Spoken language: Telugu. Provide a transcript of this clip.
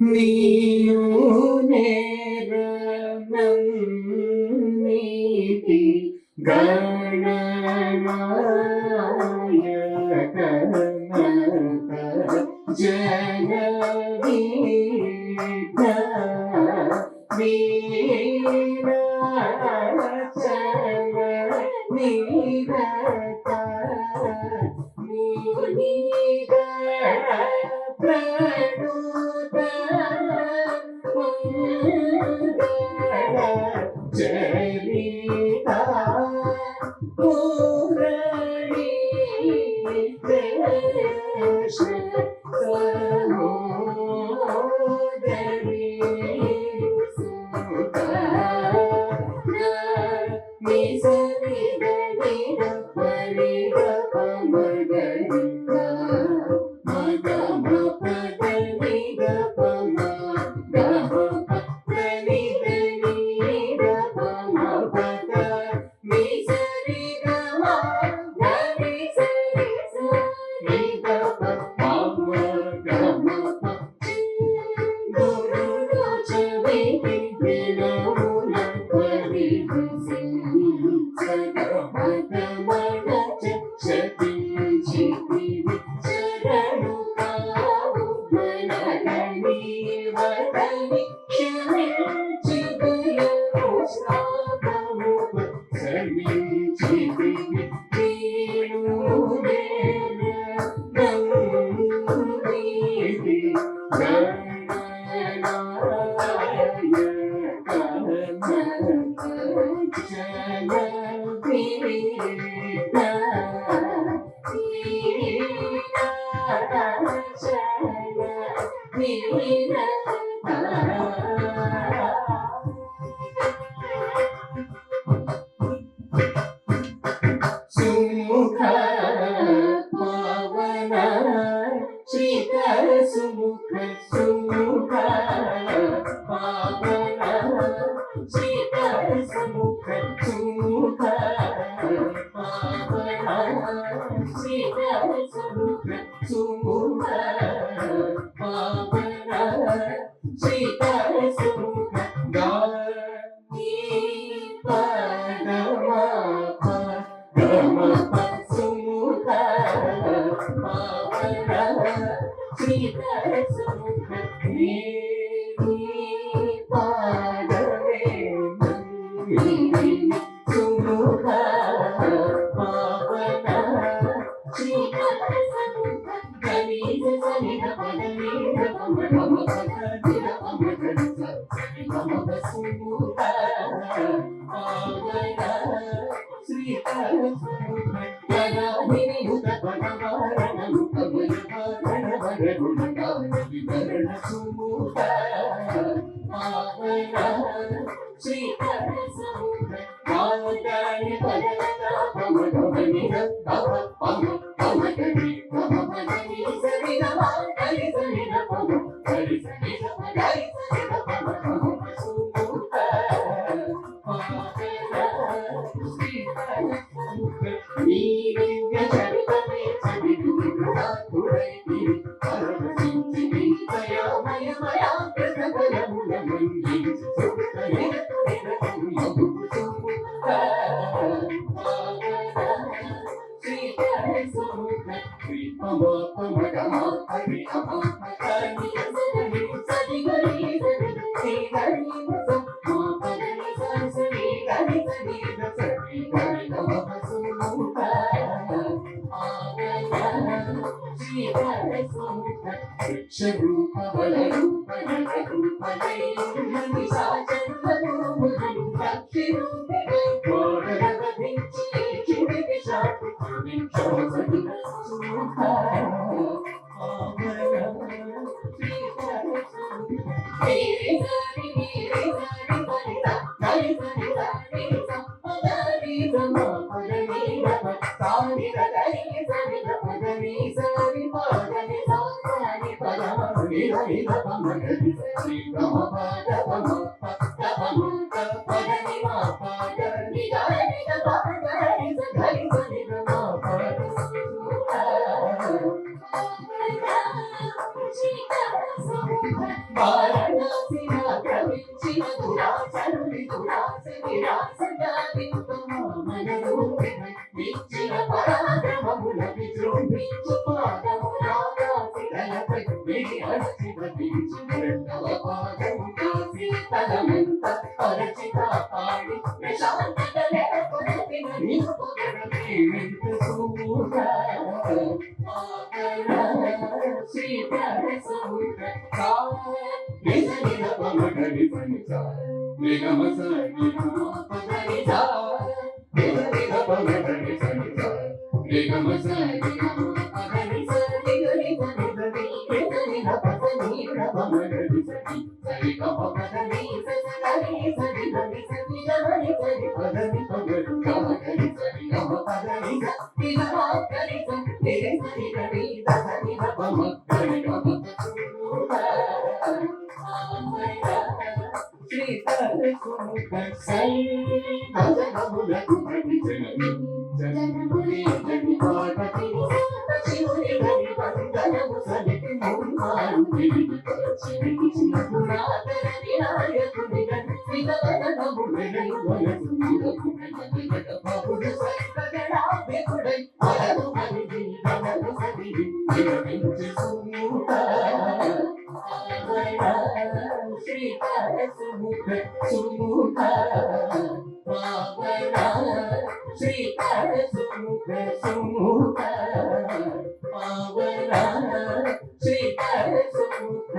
నీను నేరనీతి గణనాయక జనవీత వీరాచల నీరత నీగ ప్రణుత చరిత మురళీ కృష్ణ సహోదరి సుత నిజరి గణిత పరిగ పమగరిత మగమ పదని గపమ గమ పదని దని గపమ పద నిజరి గమ దని సరి సరి గప పమ గమ ప గురు చవి వినముల పరిగ సగమ గమ చతి చితి చరణు కావు మనగని వదని క్షమించి దయను శాపము సమించి నీను నేరనీతి సుముఖ పవన శ్రీకర సుముఖ సుముఖ పవన శ్రీకర సుముఖ సుముఖ పవన శ్రీకర సుముఖ సుముఖ పవన శ్రీకర సుముఖ గాని పదమ గమ సుముఖ పవన శ్రీకర సుముఖ పాదవే సుముఖ పవన శ్రీకర సుముఖ గణిత సరిగ పదవే గమ గమ పదని గమ గమ గమ సుముఖ పవన శ్రీకర సుముఖ గణాధిని ముఖ పదవారణం కమల వారణ వరగుణ వివరణ సుముఖ పవన శ్రీకర సుముఖ గాయని పదన పమ గమని గమ పమ పమ గని గమ పదని సరి గమ గరి సరి గమ గరి సరి గమ గరి సరి గమ పమ సుముఖ పవన శ్రీకర సుముఖ నీ దివ్య చరితమే చదివితుడై పరమశించి దయామయమయ కృతకలముల మంగి సుఖ శ్రీకర సుముఖ శ్రీ పమ పమ గమ హరి అమ హరి సరి సరి గరి సరి గరి మా పదని సరి గరి సరి సరి గరి గమ సుముఖ శ్రీకర సుముఖ వృక్షరూప బలరూప నటరూప దైర్మని సాచర్వరూప పక్షి రూపిణి కోరలవధించి చిడికి శాపు విక్షోభసున సుముఖ శ్రీకర సుముఖ మేరే సరి సరిత గరి సరి సరి సరి గమ పదని గమ సారి గరి సరి పదని సరి పదని సారి పదమ హరి గమ గరి సరి గమ పద పమ పమ పదని మా పదని గరి గమ గరి సరి సరి గమ పద శ్రీకర సుముఖ వారణాసి ప్రవించిన దురాచరుని దురాశ నిరాశగా మన రూపిణి ఇచ్చిన పరాక్రమముల విజృంభించు పాదము రాగాశిలపై విడి అరచి వధించు రెండవ పాదము కాసి తలమెంత అరచిత పాడి ప్రశాంతత లేకొనతిన నింపుగడమే వింత సూర శ్రీధర సూర నిజనిన పమగడి పనిత నిగమ సనిగమ పదనిత నిజనిన పమగడి పనిత నిగమ సనిగమ పదనిత నిగనిత నిగని నిజనిన పదనిత పమగడి సని సరిగమ పదని సని సరిగని సరిగమని సరి పదని పగడి గమగడి సరిగమ పదని నిగమ గడి సని సరిగని సని పమగడి గమ భజనములకు జనముని జని పాటకి శివుని గని వందనము సలికి మూర్మారు తిరిగి చిరికి చిన్నపురాతన వినాయకుని గని విగవనము వెనలు వనసు నిరకున బాబుడు సైతగడాభికుడై అలరు మరిది గమను సరిది నిరమించి సుమూట శ్రీధర సుముఖ సుముఖ పావన శ్రీధర సుముఖ సుముఖ పావన శ్రీధర సుముఖ